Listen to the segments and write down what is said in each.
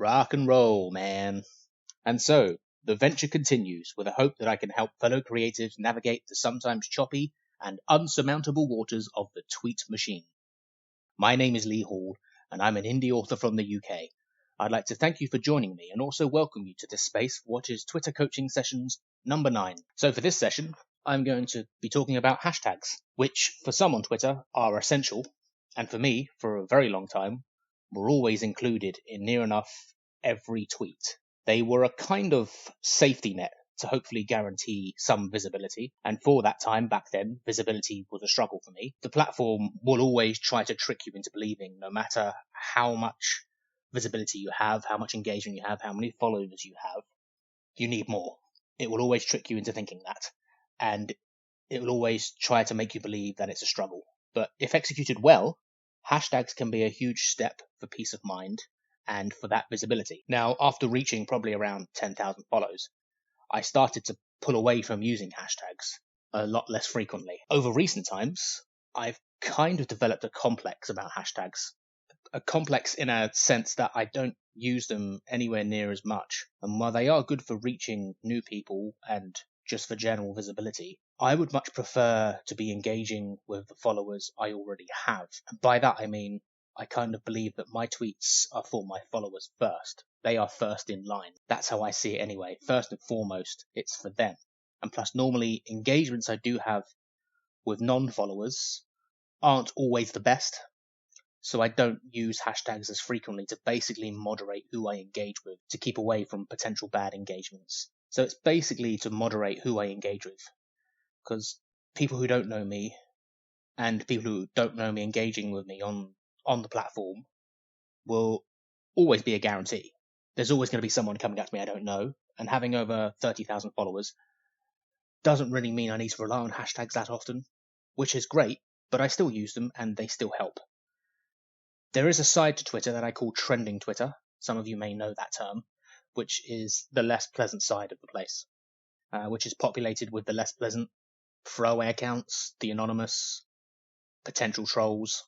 Rock and roll, man. And so, the venture continues with a hope that I can help fellow creatives navigate the sometimes choppy and unsurmountable waters of the tweet machine. My name is Lee Hall, and I'm an indie author from the UK. I'd like to thank you for joining me and also welcome you to this space for what is Twitter Coaching Sessions number 9. So for this session, I'm going to be talking about hashtags, which for some on Twitter are essential, and for me, for a very long time, were always included in near enough every tweet. They were a kind of safety net to hopefully guarantee some visibility. And for that time back then, visibility was a struggle for me. The platform will always try to trick you into believing no matter how much visibility you have, how much engagement you have, how many followers you have, you need more. It will always trick you into thinking that. And it will always try to make you believe that it's a struggle. But if executed well, hashtags can be a huge step for peace of mind and for that visibility. Now, after reaching probably around 10,000 follows, I started to pull away from using hashtags a lot less frequently. Over recent times, I've kind of developed a complex about hashtags. A complex in a sense that I don't use them anywhere near as much. And while they are good for reaching new people and just for general visibility, I would much prefer to be engaging with the followers I already have. And by that I mean I kind of believe that my tweets are for my followers first. They are first in line. That's how I see it anyway. First and foremost, it's for them. And plus, normally, engagements I do have with non-followers aren't always the best. So I don't use hashtags as frequently to basically moderate who I engage with, to keep away from potential bad engagements. So it's basically to moderate who I engage with. Because people who don't know me and people who don't know me engaging with me on the platform will always be a guarantee. There's always going to be someone coming up to me I don't know, and having over 30,000 followers doesn't really mean I need to rely on hashtags that often, which is great, but I still use them and they still help. There is a side to Twitter that I call trending Twitter. Some of you may know that term, which is the less pleasant side of the place, which is populated with the less pleasant throwaway accounts, the anonymous, potential trolls.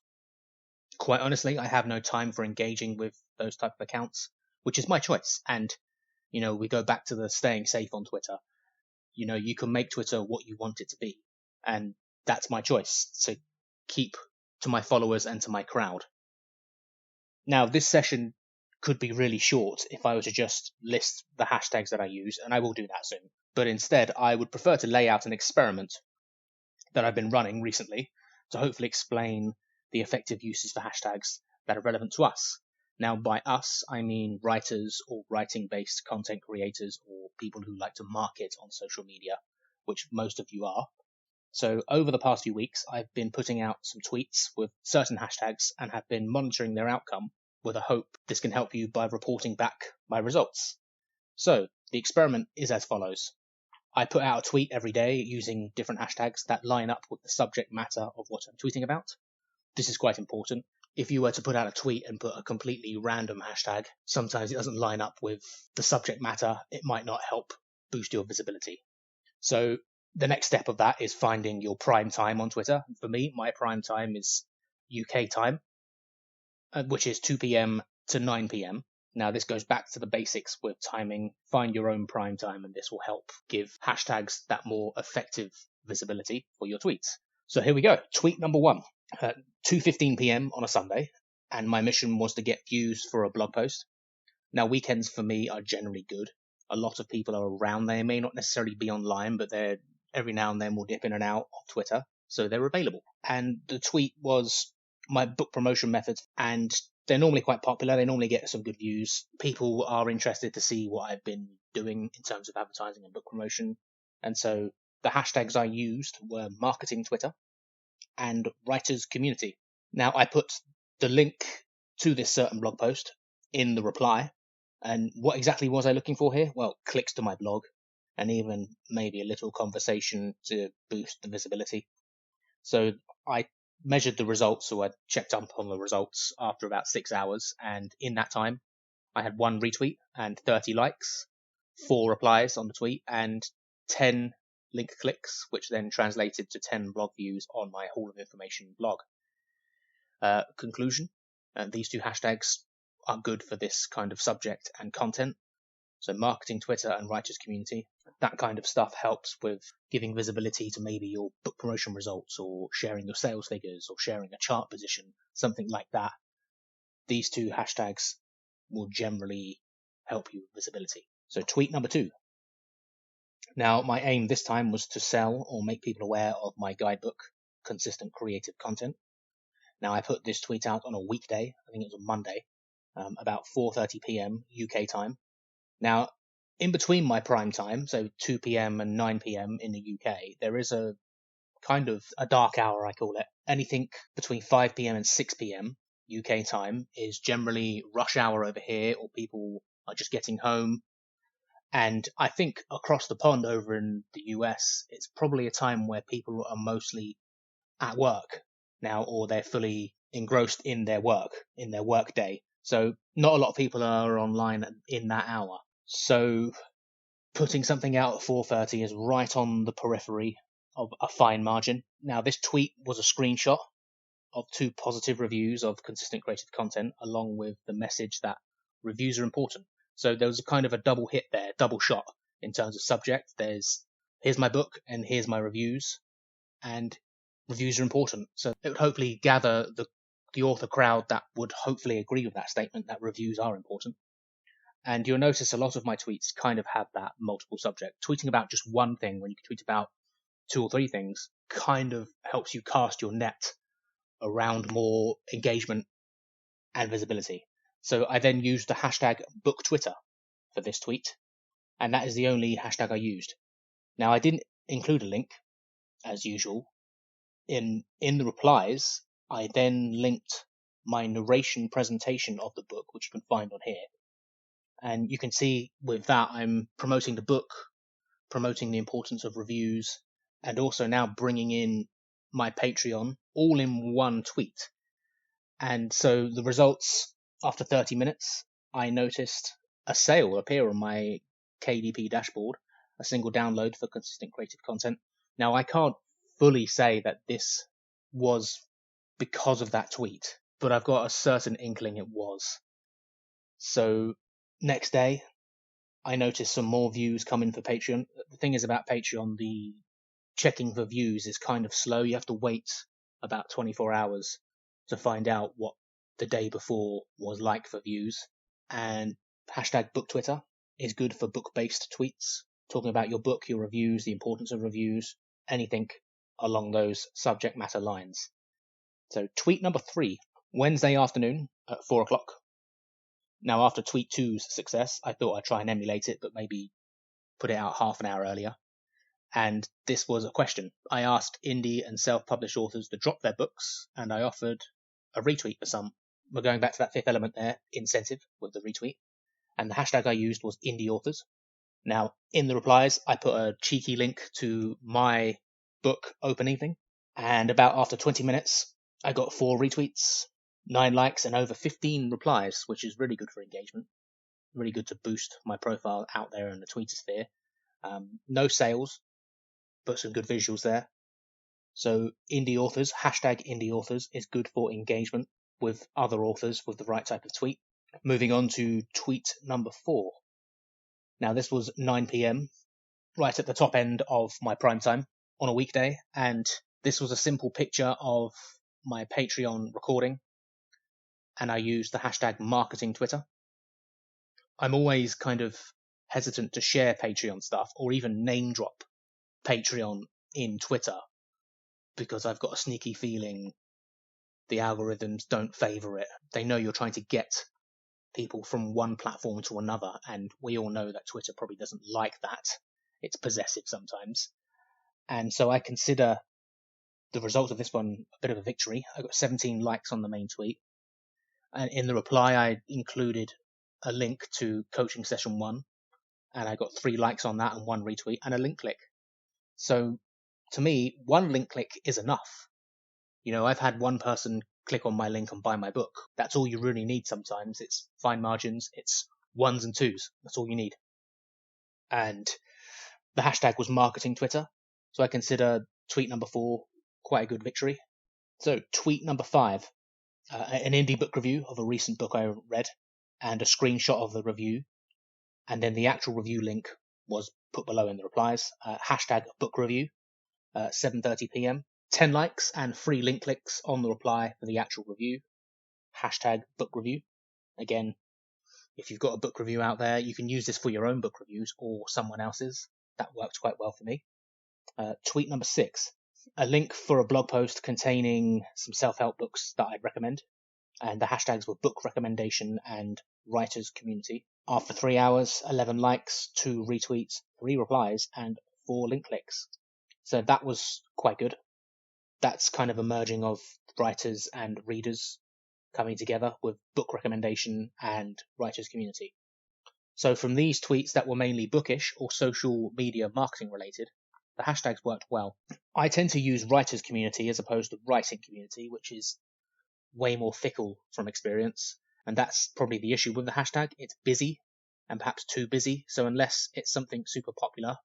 Quite honestly, I have no time for engaging with those type of accounts, which is my choice. And, we go back to the staying safe on Twitter. You can make Twitter what you want it to be. And that's my choice, to keep to my followers and to my crowd. Now, this session could be really short if I were to just list the hashtags that I use, and I will do that soon. But instead, I would prefer to lay out an experiment that I've been running recently to hopefully explain the effective uses for hashtags that are relevant to us. Now, by us, I mean writers or writing-based content creators or people who like to market on social media, which most of you are. So over the past few weeks, I've been putting out some tweets with certain hashtags and have been monitoring their outcome with a hope this can help you by reporting back my results. So the experiment is as follows. I put out a tweet every day using different hashtags that line up with the subject matter of what I'm tweeting about. This is quite important. If you were to put out a tweet and put a completely random hashtag, sometimes it doesn't line up with the subject matter. It might not help boost your visibility. So the next step of that is finding your prime time on Twitter. For me, my prime time is UK time, which is 2 p.m. to 9 p.m. Now, this goes back to the basics with timing. Find your own prime time, and this will help give hashtags that more effective visibility for your tweets. So here we go. Tweet number 1, 2:15 p.m. on a Sunday, and my mission was to get views for a blog post. Now, weekends for me are generally good. A lot of people are around. They may not necessarily be online, but they're every now and then will dip in and out of Twitter, so they're available. And the tweet was my book promotion methods, and they're normally quite popular. They normally get some good views. People are interested to see what I've been doing in terms of advertising and book promotion. And so the hashtags I used were marketing Twitter and writers community. Now, I put the link to this certain blog post in the reply. And what exactly was I looking for here? Well, clicks to my blog and even maybe a little conversation to boost the visibility. So I measured the results, so I checked up on the results after about 6 hours. And in that time, I had 1 retweet and 30 likes, 4 replies on the tweet, and 10 link clicks, which then translated to 10 blog views on my Hall of Information blog. Conclusion, these 2 hashtags are good for this kind of subject and content. So marketing Twitter and writers community, that kind of stuff helps with giving visibility to maybe your book promotion results or sharing your sales figures or sharing a chart position, something like that. These two hashtags will generally help you with visibility. So tweet number 2. Now, my aim this time was to sell or make people aware of my guidebook, Consistent Creative Content. Now, I put this tweet out on a weekday, I think it was a Monday, about 4:30 p.m. UK time. Now, in between my prime time, so 2 p.m. and 9 p.m. in the UK, there is a kind of a dark hour, I call it. Anything between 5 p.m. and 6 p.m. UK time is generally rush hour over here, or people are just getting home. And I think across the pond over in the US, it's probably a time where people are mostly at work now, or they're fully engrossed in their work day. So not a lot of people are online in that hour. So putting something out at 4:30 is right on the periphery of a fine margin. Now, this tweet was a screenshot of 2 positive reviews of Consistent Creative Content, along with the message that reviews are important. So there was a kind of a double hit there, double shot in terms of subject. Here's my book and here's my reviews, and reviews are important. So it would hopefully gather the author crowd that would hopefully agree with that statement, that reviews are important. And you'll notice a lot of my tweets kind of have that multiple subject. Tweeting about just one thing when you can tweet about 2 or 3 things kind of helps you cast your net around more engagement and visibility. So I then used the hashtag BookTwitter for this tweet, and that is the only hashtag I used. Now, I didn't include a link, as usual. In the replies, I then linked my narration presentation of the book, which you can find on here. And you can see with that, I'm promoting the book, promoting the importance of reviews, and also now bringing in my Patreon all in one tweet. And so the results, after 30 minutes, I noticed a sale appear on my KDP dashboard, a single download for Consistent Creative Content. Now, I can't fully say that this was because of that tweet, but I've got a certain inkling it was. So next day, I noticed some more views come in for Patreon. The thing is about Patreon, the checking for views is kind of slow. You have to wait about 24 hours to find out what the day before was like for views. And hashtag BookTwitter is good for book-based tweets, talking about your book, your reviews, the importance of reviews, anything along those subject matter lines. So tweet number 3, Wednesday afternoon at 4 o'clock. Now, after tweet 2's success, I thought I'd try and emulate it, but maybe put it out half an hour earlier. And this was a question. I asked indie and self-published authors to drop their books, and I offered a retweet for some. We're going back to that 5th element there, incentive, with the retweet. And the hashtag I used was indie authors. Now, in the replies, I put a cheeky link to my book, Open Evening. And about after 20 minutes, I got 4 retweets, 9 likes, and over 15 replies, which is really good for engagement. Really good to boost my profile out there in the Tweetosphere. No sales, but some good visuals there. So indie authors, hashtag indie authors is good for engagement with other authors with the right type of tweet. Moving on to tweet number 4. Now, this was 9 p.m, right at the top end of my prime time on a weekday. And this was a simple picture of my Patreon recording. And I used the hashtag marketing Twitter. I'm always kind of hesitant to share Patreon stuff or even name drop Patreon in Twitter, because I've got a sneaky feeling the algorithms don't favor it. They know you're trying to get people from one platform to another, and we all know that Twitter probably doesn't like that. It's possessive sometimes. And so I consider the result of this one a bit of a victory. I got 17 likes on the main tweet. And in the reply, I included a link to coaching session 1, and I got 3 likes on that and 1 retweet and a link click. So to me, 1 link click is enough. You know, I've had 1 person click on my link and buy my book. That's all you really need sometimes. It's fine margins. It's 1s and 2s. That's all you need. And the hashtag was marketing Twitter. So I consider tweet number 4 quite a good victory. So tweet number 5, an indie book review of a recent book I read. and a screenshot of the review, and then the actual review link was put below in the replies. Hashtag book review, 7:30 p.m. 10 likes and 3 link clicks on the reply for the actual review. Hashtag book review. Again, if you've got a book review out there, you can use this for your own book reviews or someone else's. That worked quite well for me. Tweet number 6, a link for a blog post containing some self-help books that I'd recommend. And the hashtags were book recommendation and writers community. After 3 hours, 11 likes, 2 retweets, 3 replies, and 4 link clicks. So that was quite good. That's kind of a merging of writers and readers coming together with book recommendation and writers community. So from these tweets that were mainly bookish or social media marketing related, the hashtags worked well. I tend to use writers community as opposed to writing community, which is way more fickle from experience. And that's probably the issue with the hashtag. It's busy and perhaps too busy. So unless it's something super popular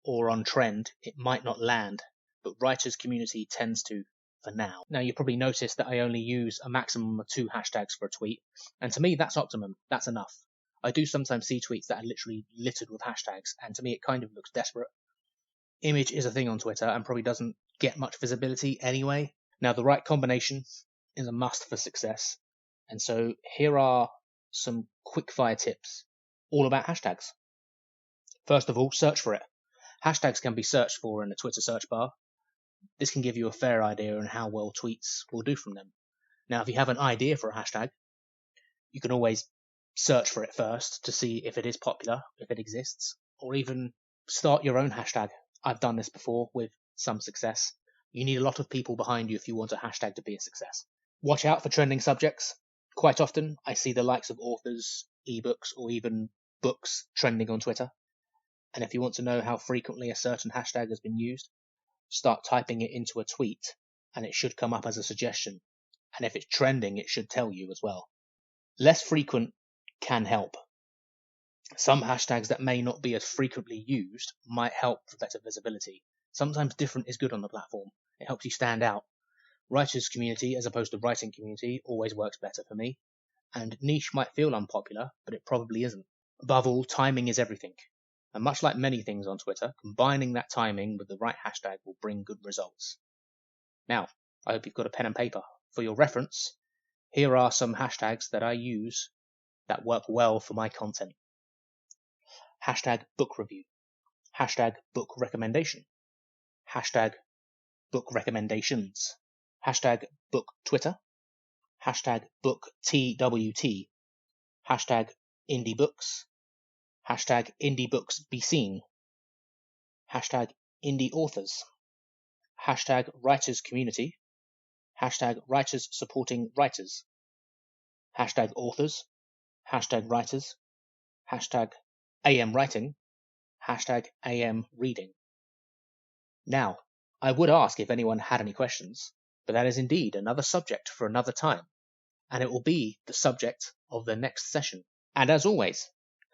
or on trend, it might not land. But writers community tends to for now. Now you probably noticed that I only use a maximum of 2 hashtags for a tweet. And to me, that's optimum. That's enough. I do sometimes see tweets that are literally littered with hashtags. And to me, it kind of looks desperate. Image is a thing on Twitter and probably doesn't get much visibility anyway. Now the right combination is a must for success. And so here are some quick fire tips all about hashtags. First of all, search for it. Hashtags can be searched for in the Twitter search bar. This can give you a fair idea on how well tweets will do from them. Now, if you have an idea for a hashtag, you can always search for it first to see if it is popular, if it exists, or even start your own hashtag. I've done this before with some success. You need a lot of people behind you if you want a hashtag to be a success. Watch out for trending subjects. Quite often, I see the likes of authors, ebooks, or even books trending on Twitter. And if you want to know how frequently a certain hashtag has been used, start typing it into a tweet, and it should come up as a suggestion. And if it's trending, it should tell you as well. Less frequent can help. Some hashtags that may not be as frequently used might help for better visibility. Sometimes different is good on the platform. It helps you stand out. Writers community as opposed to writing community always works better for me. And niche might feel unpopular, but it probably isn't. Above all, timing is everything. And much like many things on Twitter, combining that timing with the right hashtag will bring good results. Now, I hope you've got a pen and paper. For your reference, here are some hashtags that I use that work well for my content. Hashtag book review. Hashtag book recommendation. Hashtag book recommendations. Hashtag book Twitter. Hashtag book TWT. Hashtag indie books. Hashtag indie books be seen. Hashtag indie authors. Hashtag writers community. Hashtag writers supporting writers. Hashtag authors. Hashtag writers. Hashtag AM writing. Hashtag AM reading. Now, I would ask if anyone had any questions, but that is indeed another subject for another time, and it will be the subject of the next session. And as always,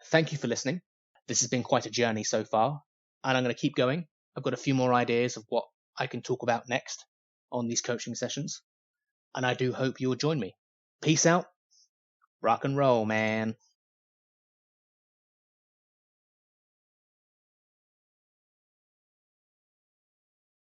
thank you for listening. This has been quite a journey so far, and I'm going to keep going. I've got a few more ideas of what I can talk about next on these coaching sessions, and I do hope you will join me. Peace out. Rock and roll, man.